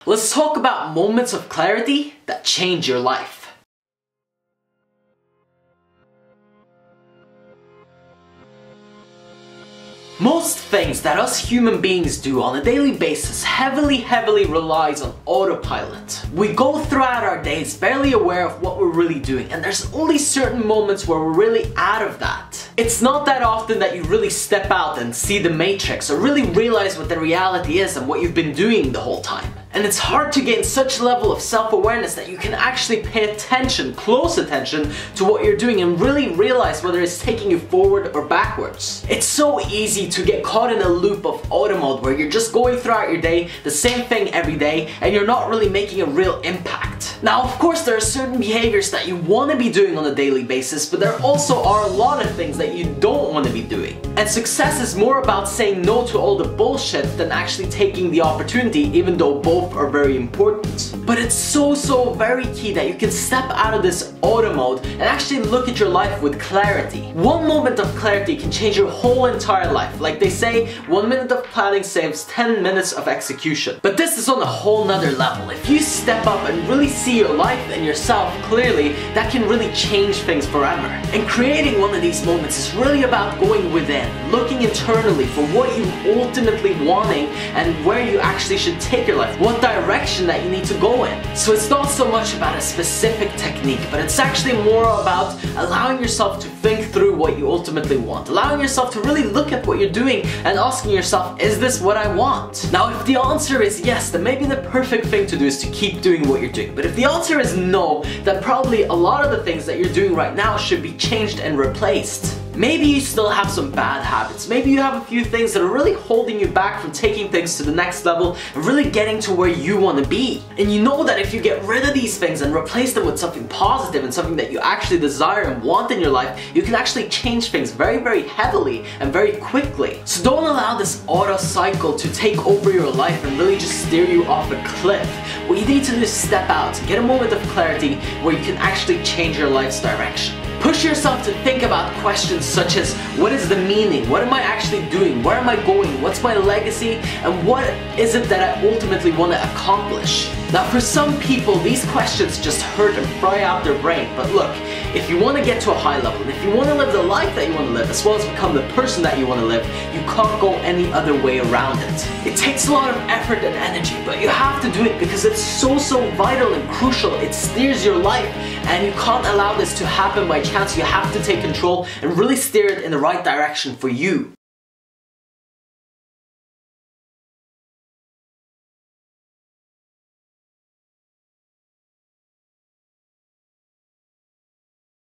Let's talk about moments of clarity that change your life. Most things that us human beings do on a daily basis heavily relies on autopilot. We go throughout our days barely aware of what we're really doing, and there's only certain moments where we're really out of that. It's not that often that you really step out and see the matrix or really realize what the reality is and what you've been doing the whole time. And it's hard to gain such a level of self-awareness that you can actually pay attention, close attention, to what you're doing and really realize whether it's taking you forward or backwards. It's so easy to get caught in a loop of auto mode where you're just going throughout your day, the same thing every day, and you're not really making a real impact. Now, of course, there are certain behaviors that you want to be doing on a daily basis, but there also are a lot of things that you don't want to be doing. And success is more about saying no to all the bullshit than actually taking the opportunity, even though both are very important. But it's so very key that you can step out of this auto mode and actually look at your life with clarity. One moment of clarity can change your whole entire life. Like they say, 1 minute of planning saves 10 minutes of execution. But this is on a whole nother level. If you step up and really see your life and yourself clearly, that can really change things forever. And creating one of these moments is really about going within, looking internally for what you ultimately wanting and where you actually should take your life, what direction that you need to go in. So it's not so much about a specific technique, but it's actually more about allowing yourself to think through what you ultimately want, allowing yourself to really look at what you're doing and asking yourself, is this what I want? Now, if the answer is yes, then maybe the perfect thing to do is to keep doing what you're doing. But if the answer is no, then probably a lot of the things that you're doing right now should be changed and replaced. Maybe you still have some bad habits. Maybe you have a few things that are really holding you back from taking things to the next level and really getting to where you want to be. And you know that if you get rid of these things and replace them with something positive and something that you actually desire and want in your life, you can actually change things very heavily and very quickly. So don't allow this auto cycle to take over your life and really just steer you off a cliff. What you need to do is step out, get a moment of clarity where you can actually change your life's direction. Push yourself to think about questions such as, what is the meaning? What am I actually doing? Where am I going? What's my legacy? And what is it that I ultimately want to accomplish? Now, for some people, these questions just hurt and fry out their brain. But look, if you want to get to a high level, and if you want to live the life that you want to live, as well as become the person that you want to live, you can't go any other way around it. It takes a lot of effort and energy, but you have to do it because it's so vital and crucial. It steers your life, and you can't allow this to happen by chance. You have to take control and really steer it in the right direction for you.